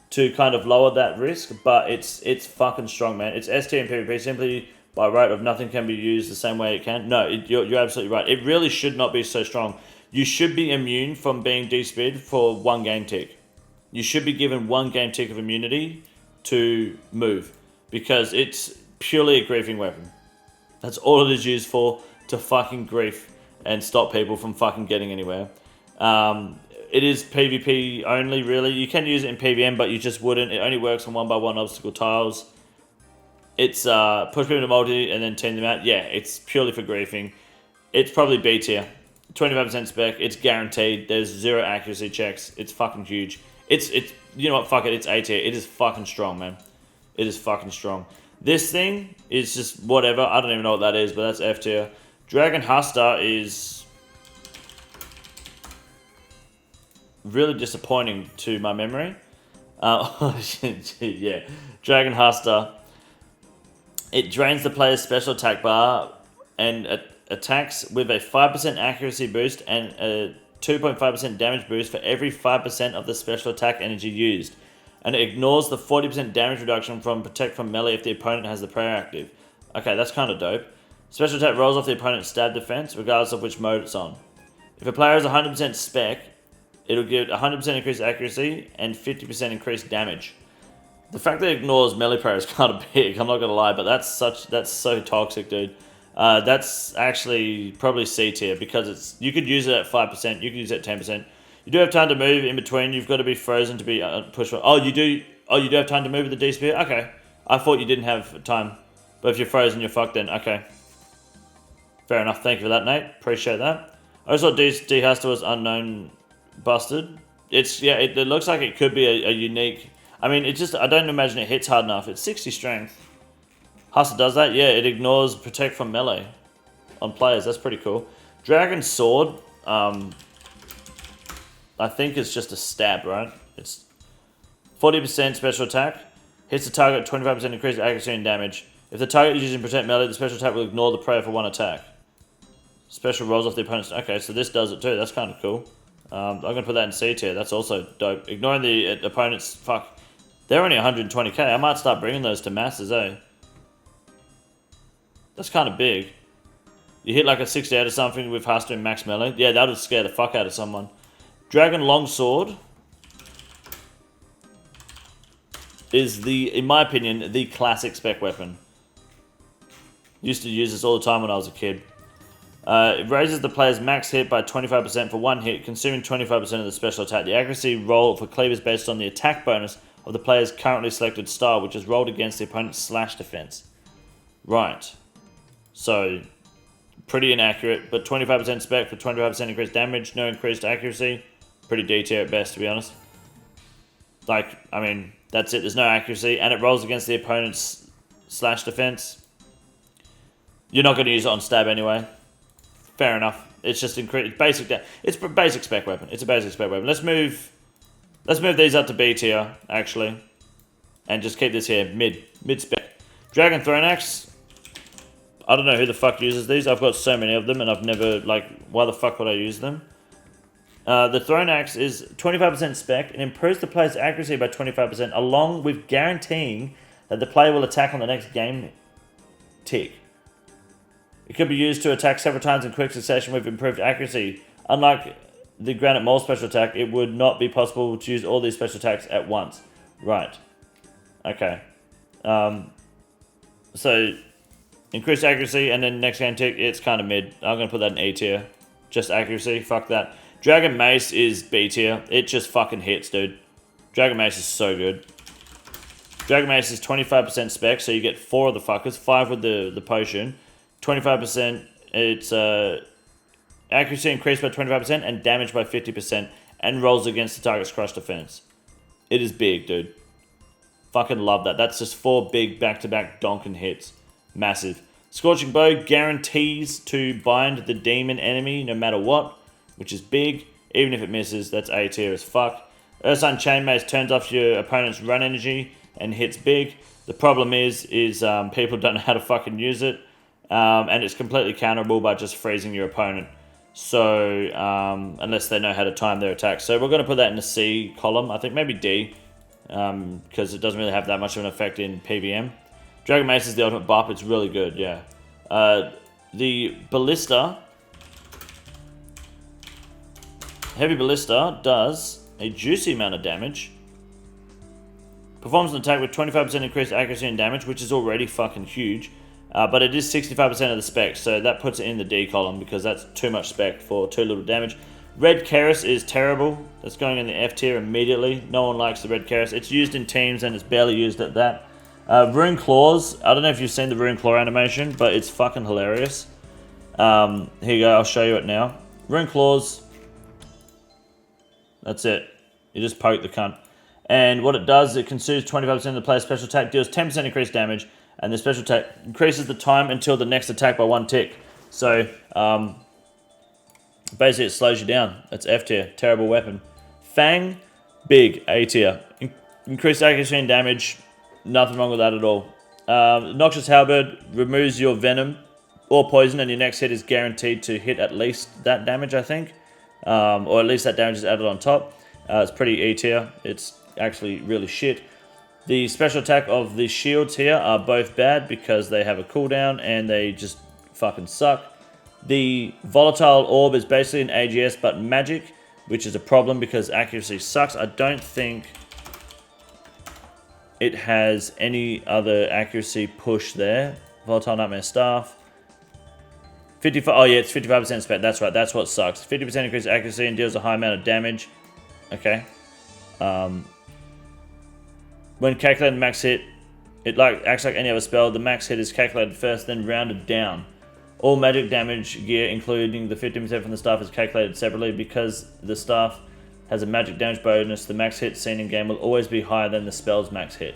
to kind of lower that risk, but it's fucking strong, man. It's ST and PvP simply by right of nothing can be used the same way it can. No, you're absolutely right. It really should not be so strong. You should be immune from being de-speed for 1 game tick. You should be given 1 game tick of immunity to move, because it's purely a griefing weapon. That's all it is used for, to fucking grief and stop people from fucking getting anywhere. It is PvP only, really. You can use it in PvM, but you just wouldn't. It only works on 1x1 obstacle tiles. It's push people to multi and then team them out. Yeah, it's purely for griefing. It's probably B tier. 25% spec. It's guaranteed. There's 0 accuracy checks. It's fucking huge. It's you know what? Fuck it. It's A tier. It is fucking strong, man. It is fucking strong. This thing is just whatever. I don't even know what that is, but that's F tier. Dragon Huster is really disappointing to my memory. Yeah, Dragon Huster. It drains the player's special attack bar and attacks with a 5% accuracy boost and a 2.5% damage boost for every 5% of the special attack energy used. And it ignores the 40% damage reduction from Protect from Melee if the opponent has the prayer active. Okay, that's kind of dope. Special attack rolls off the opponent's stab defense, regardless of which mode it's on. If a player has 100% spec, it'll give 100% increased accuracy and 50% increased damage. The fact that it ignores melee prayer is kind of big, I'm not going to lie, but that's so toxic, dude. That's actually probably C tier, because you could use it at 5%, you could use it at 10%. You do have time to move in between. You've got to be frozen to be pushed. Oh, you do. Oh, you do have time to move with the D spear. Okay, I thought you didn't have time, but if you're frozen, you're fucked. Then okay, fair enough. Thank you for that, Nate. Appreciate that. I also thought D Huster was unknown busted. It looks like it could be a unique. I mean, I don't imagine it hits hard enough. It's 60 strength. Huster does that. Yeah, it ignores protect from melee on players. That's pretty cool. Dragon Sword. I think it's just a stab, right? It's 40% special attack. Hits the target 25% increased accuracy and damage. If the target is using protect melee, the special attack will ignore the prayer for 1 attack. Special rolls off the opponent's... Okay, so this does it too. That's kind of cool. I'm going to put that in C tier. That's also dope. Ignoring the opponent's... Fuck. They're only 120k. I might start bringing those to masses, eh? That's kind of big. You hit like a 68 or something with Huster and max melee. Yeah, that would scare the fuck out of someone. Dragon Longsword is in my opinion, the classic spec weapon. Used to use this all the time when I was a kid. It raises the player's max hit by 25% for 1 hit, consuming 25% of the special attack. The accuracy roll for cleave is based on the attack bonus of the player's currently selected style, which is rolled against the opponent's slash defense. Right. So, pretty inaccurate, but 25% spec for 25% increased damage, no increased accuracy. Pretty D tier at best, to be honest. Like, I mean, that's it. There's no accuracy, and it rolls against the opponent's slash defense. You're not going to use it on stab anyway. Fair enough. It's just increased basic. It's a basic spec weapon. It's a basic spec weapon. Let's move these up to B tier actually, and just keep this here mid spec. Dragon Throne Axe. I don't know who the fuck uses these. I've got so many of them, and I've never why the fuck would I use them? The Throne Axe is 25% spec and improves the player's accuracy by 25%, along with guaranteeing that the player will attack on the next game tick. It could be used to attack several times in quick succession with improved accuracy. Unlike the Granite Mole special attack, it would not be possible to use all these special attacks at once. Right. Okay. So, increased accuracy and then next game tick, it's kind of mid. I'm going to put that in A tier. Just accuracy, fuck that. Dragon Mace is B tier. It just fucking hits, dude. Dragon Mace is so good. Dragon Mace is 25% spec, so you get 4 of the fuckers, 5 with the potion. 25%, it's accuracy increased by 25% and damage by 50%, and rolls against the target's crush defense. It is big, dude. Fucking love that. That's just 4 big back-to-back donkin hits. Massive. Scorching Bow guarantees to bind the demon enemy no matter what, which is big. Even if it misses, that's A tier as fuck. Ursun Chain Mace turns off your opponent's run energy and hits big. The problem is people don't know how to fucking use it. And it's completely counterable by just freezing your opponent. So, unless they know how to time their attacks. So we're going to put that in the C column. I think maybe D. Because it doesn't really have that much of an effect in PvM. Dragon Mace is the ultimate buff. It's really good, yeah. The Ballista... Heavy Ballista does a juicy amount of damage. Performs an attack with 25% increased accuracy and damage, which is already fucking huge. But it is 65% of the spec, so that puts it in the D column because that's too much spec for too little damage. Red Keris is terrible. That's going in the F tier immediately. No one likes the Red Keris. It's used in teams and it's barely used at that. Rune Claws. I don't know if you've seen the Rune Claw animation, but it's fucking hilarious. Here you go. I'll show you it now. Rune Claws. That's it. You just poke the cunt. And what it does, it consumes 25% of the player's special attack, deals 10% increased damage, and the special attack increases the time until the next attack by 1 tick. So, basically it slows you down. That's F tier. Terrible weapon. Fang, big. A tier. Increased accuracy and damage. Nothing wrong with that at all. Noxious Halberd removes your venom or poison, and your next hit is guaranteed to hit at least that damage, I think. Or at least that damage is added on top. It's pretty E tier. It's actually really shit. The special attack of the shields here are both bad because they have a cooldown and they just fucking suck. The Volatile Orb is basically an AGS but magic, which is a problem because accuracy sucks. I don't think it has any other accuracy push there. Volatile Nightmare Staff. 55. Oh yeah, it's 55% spec. That's right. That's what sucks. 50% increased accuracy and deals a high amount of damage. Okay. When calculated max hit, it acts like any other spell. The max hit is calculated first, then rounded down. All magic damage gear, including the 15% from the staff, is calculated separately. Because the staff has a magic damage bonus, the max hit seen in game will always be higher than the spell's max hit.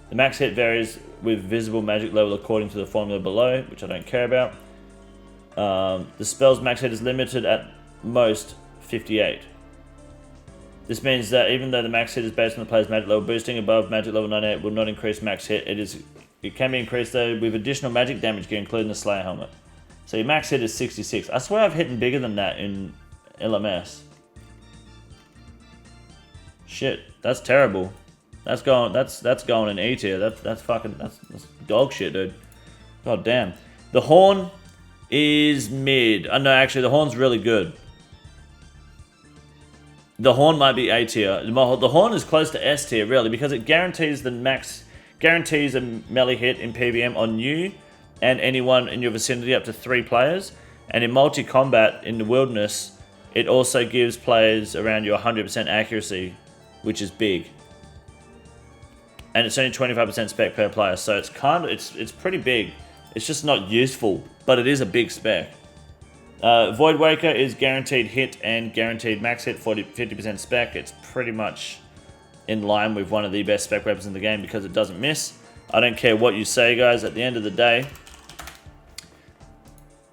The max hit varies with visible magic level according to the formula below, which I don't care about. The spell's max hit is limited at most 58. This means that even though the max hit is based on the player's magic level, boosting above magic level 98 will not increase max hit. It can be increased though with additional magic damage gear, including the Slayer helmet. So your max hit is 66. I swear I've hit bigger than that in LMS. Shit, that's terrible. That's going in E tier. That's dog shit, dude. God damn. The Horn is mid. No, actually, the Horn's really good. The Horn might be A tier. The Horn is close to S tier, really, because it guarantees a melee hit in PvM on you and anyone in your vicinity up to 3 players. And in multi-combat in the Wilderness, it also gives players around you 100% accuracy, which is big. And it's only 25% spec per player, so it's pretty big. It's just not useful, but it is a big spec. Void Waker is guaranteed hit and guaranteed max hit, 50% spec. It's pretty much in line with one of the best spec weapons in the game because it doesn't miss. I don't care what you say, guys. At the end of the day,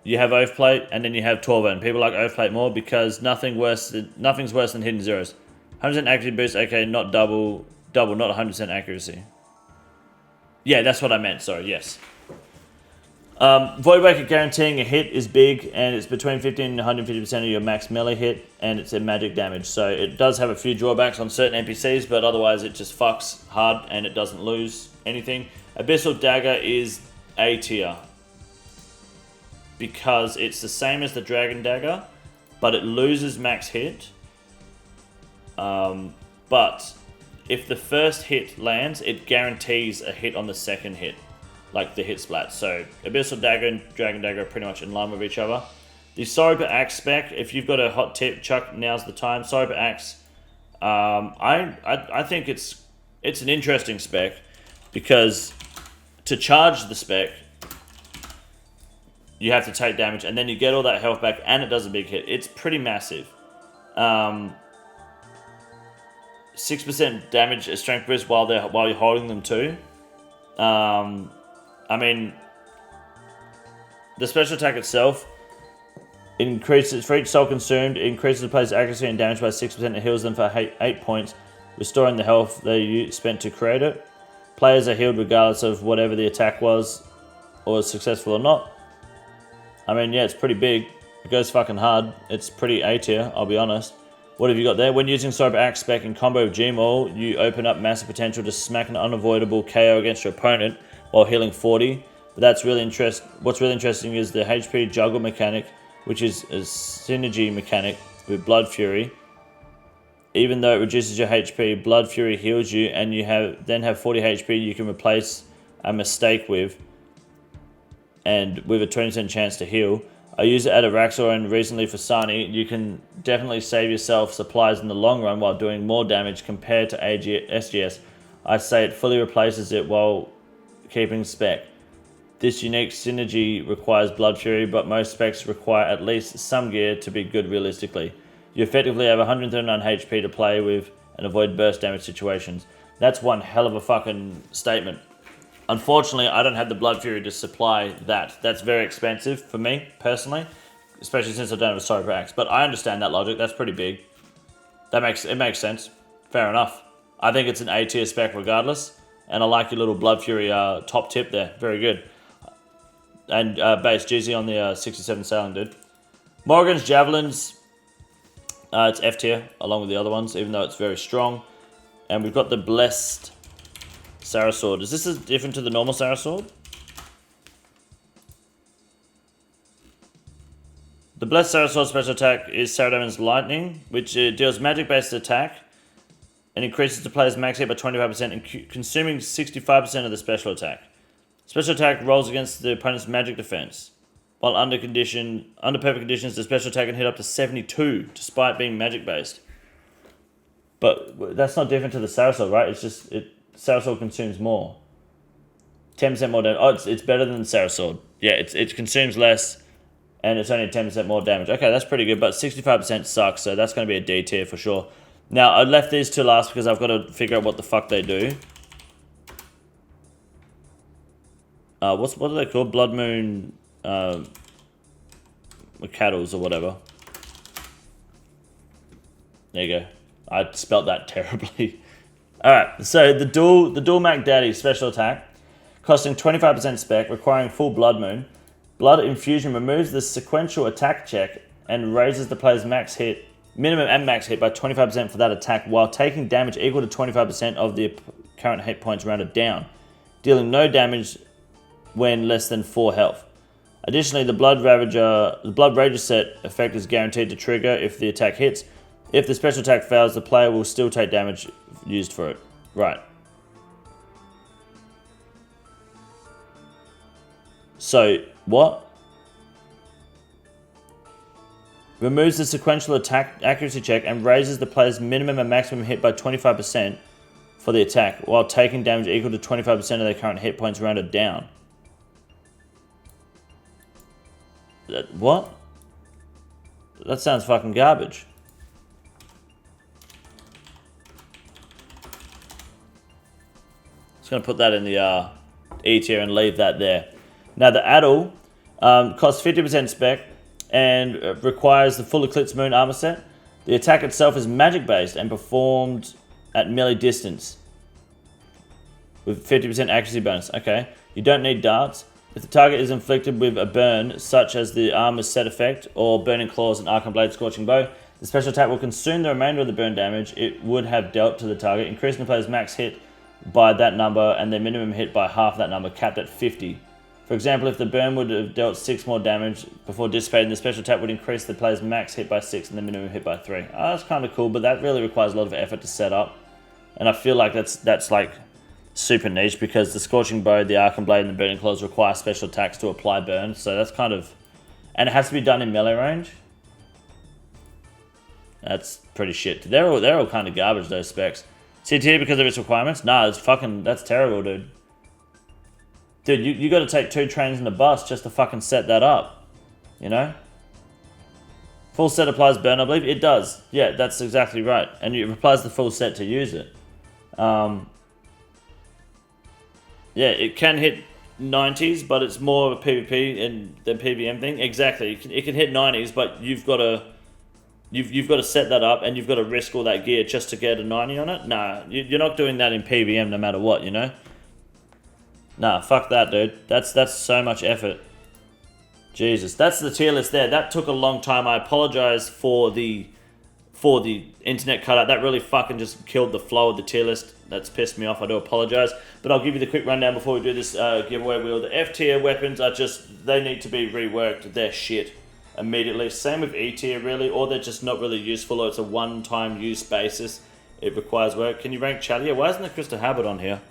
you have Oath Plate and then you have Torva, and people like Oath Plate more because nothing's worse than Hidden Zeros. 100% accuracy boost, okay, not double, not 100% accuracy. Yeah, that's what I meant. Sorry, yes. Void Waker guaranteeing a hit is big, and it's between 15 and 150% of your max melee hit, and it's a magic damage. So it does have a few drawbacks on certain NPCs, but otherwise it just fucks hard and it doesn't lose anything. Abyssal Dagger is A tier because it's the same as the Dragon Dagger, but it loses max hit. But if the first hit lands, it guarantees a hit on the second hit. Like the hit splat. So Abyssal Dagger and Dragon Dagger are pretty much in line with each other. The Sorry But Axe spec, if you've got a hot tip, Chuck, now's the time. Sorry But Axe, I think it's an interesting spec because to charge the spec, you have to take damage, and then you get all that health back, and it does a big hit. It's pretty massive. 6% damage, a strength boost while you're holding them too. I mean, the special attack itself increases for each soul consumed. It increases the player's accuracy and damage by 6%. And heals them for 8 points, restoring the health they spent to create it. Players are healed regardless of whatever the attack was, or successful or not. I mean, yeah, it's pretty big. It goes fucking hard. It's pretty A tier, I'll be honest. What have you got there? When using Cyber Axe spec in combo with G-Maul, you open up massive potential to smack an unavoidable KO against your opponent while healing 40. But that's really what's really interesting is the HP juggle mechanic, which is a synergy mechanic with Blood Fury. Even though it reduces your HP, Blood Fury heals you, and you then have 40 HP you can replace a mistake with, and with a 20% chance to heal. I use it at Araxor and recently for Sani. You can definitely save yourself supplies in the long run while doing more damage compared to SGS. I say it fully replaces it while keeping spec. This unique synergy requires Blood Fury, but most specs require at least some gear to be good realistically. You effectively have 139 HP to play with and avoid burst damage situations. That's one hell of a fucking statement. Unfortunately, I don't have the Blood Fury to supply that. That's very expensive for me, personally. Especially since I don't have a Cyber Axe. But I understand that logic. That's pretty big. It makes sense. Fair enough. I think it's an A tier spec regardless. And I like your little Blood Fury top tip there. Very good. And base GZ on the 67 sailing, dude. Morrigan's Javelins. It's F tier, along with the other ones, even though it's very strong. And we've got the Blessed Sarah Sword. Is this different to the normal Sarah Sword? The Blessed Sarah Sword special attack is Saradomin's Lightning, which deals magic-based attack and increases the player's max hit by 25% and consuming 65% of the special attack. Special attack rolls against the opponent's magic defense. While under perfect conditions, the special attack can hit up to 72, despite being magic-based. But that's not different to the Sarah Sword, right? It's just Sarah Sword consumes more. 10% more damage. Oh, it's better than the Sarah Sword. Yeah, it consumes less, and it's only 10% more damage. Okay, that's pretty good, but 65% sucks, so that's going to be a D tier for sure. Now, I left these two last because I've got to figure out what the fuck they do. What are they called? Blood Moon Cattles or whatever. There you go. I spelt that terribly. Alright, so the dual Mac Daddy special attack, costing 25% spec, requiring full Blood Moon. Blood Infusion removes the sequential attack check and raises the player's minimum and max hit by 25% for that attack, while taking damage equal to 25% of the current hit points rounded down, dealing no damage when less than 4 health. Additionally, the Blood Rager set effect is guaranteed to trigger if the attack hits. If the special attack fails, the player will still take damage used for it. Right. So, what? Removes the sequential attack accuracy check and raises the player's minimum and maximum hit by 25% for the attack, while taking damage equal to 25% of their current hit points rounded down. What? That sounds fucking garbage. Just going to put that in the E tier and leave that there. Now the Addle costs 50% spec and requires the full Eclipse Moon armor set. The attack itself is magic based and performed at melee distance with 50% accuracy bonus. Okay, you don't need darts. If the target is inflicted with a burn, such as the armor's set effect or Burning Claws and Archon Blade Scorching Bow, the special attack will consume the remainder of the burn damage it would have dealt to the target, increasing the player's max hit by that number and their minimum hit by half that number, capped at 50. For example, if the burn would have dealt 6 more damage before dissipating, the special attack would increase the player's max hit by 6 and the minimum hit by 3. Oh, that's kind of cool, but that really requires a lot of effort to set up. And I feel like that's like super niche because the Scorching Bow, the Archon Blade, and the Burning Claws require special attacks to apply burn. So that's kind of... And it has to be done in melee range. That's pretty shit. They're all kind of garbage, those specs. C tier because of its requirements? Nah, that's terrible, dude. Dude, you got to take 2 trains and a bus just to fucking set that up, you know? Full set applies burn, I believe. It does. Yeah, that's exactly right. And it applies the full set to use it. Yeah, it can hit 90s, but it's more of a PvP than PvM thing. Exactly. It can hit 90s, but you've got to set that up, and you've got to risk all that gear just to get a 90 on it. Nah, you're not doing that in PvM no matter what, you know? Nah, fuck that, dude. That's so much effort. Jesus, that's the tier list there. That took a long time. I apologize for the internet cutout. That really fucking just killed the flow of the tier list. That's pissed me off. I do apologize. But I'll give you the quick rundown before we do this giveaway wheel. The F tier weapons are just, they need to be reworked. They're shit immediately. Same with E tier, really, or they're just not really useful, or it's a one-time use basis. It requires work. Can you rank Charlie? Yeah, why isn't there Crystal Habit on here?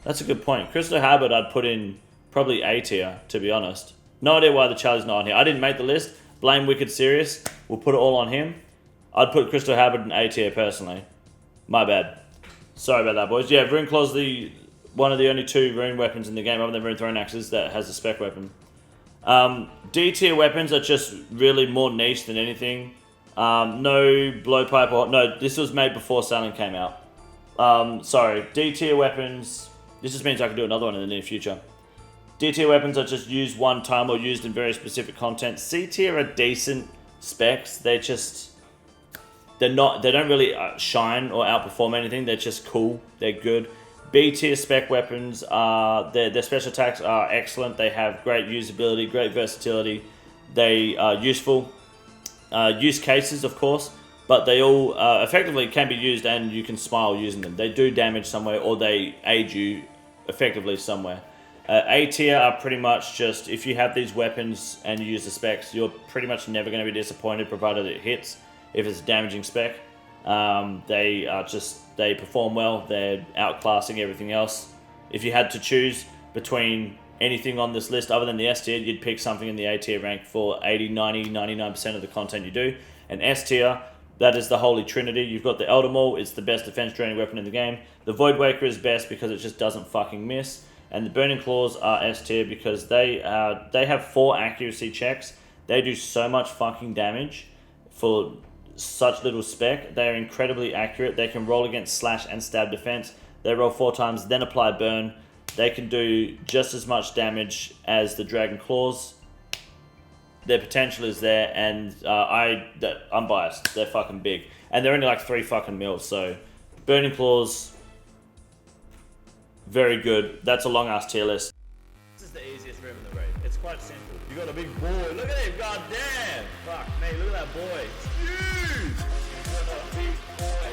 That's a good point. Crystal Habit I'd put in probably A tier, to be honest. No idea why the Charlie's not on here. I didn't make the list. Blame Wicked Serious. We'll put it all on him. I'd put Crystal Habit in A tier personally. My bad. Sorry about that, boys. Yeah, Rune Claw's one of the only 2 rune weapons in the game, other than Rune Throne Axes, that has a spec weapon. D tier weapons are just really more niche than anything. No blowpipe or... No, this was made before Silent came out. Sorry. D tier weapons... This just means I can do another one in the near future. D tier weapons are just used one time or used in very specific content. C tier are decent specs. They don't really shine or outperform anything. They're just cool. They're good. B tier spec weapons are, their special attacks are excellent. They have great usability, great versatility. They are useful. Use cases, of course, but they all effectively can be used, and you can smile using them. They do damage somewhere, or they aid you effectively somewhere. A tier are pretty much just, if you have these weapons and you use the specs, you're pretty much never going to be disappointed, provided it hits. If it's a damaging spec, they perform well. They're outclassing everything else. If you had to choose between anything on this list other than the S tier, you'd pick something in the A tier rank for 80, 90, 99% of the content you do. And S tier, that is the holy trinity. You've got the Elder Maul. It's the best defense draining weapon in the game. The Void Waker is best because it just doesn't fucking miss. And the Burning Claws are S tier because they have 4 accuracy checks. They do so much fucking damage for such little spec. They are incredibly accurate. They can roll against slash and stab defense. They roll 4 times, then apply burn. They can do just as much damage as the Dragon Claws. Their potential is there, and I'm biased. They're fucking big. And they're only like 3 fucking mils, so Burning Claws, very good. That's a long ass tier list. This is the easiest room in the raid. It's quite simple. You got a big boy. Look at him, goddamn. Fuck me, look at that boy. It's huge. You got a big boy.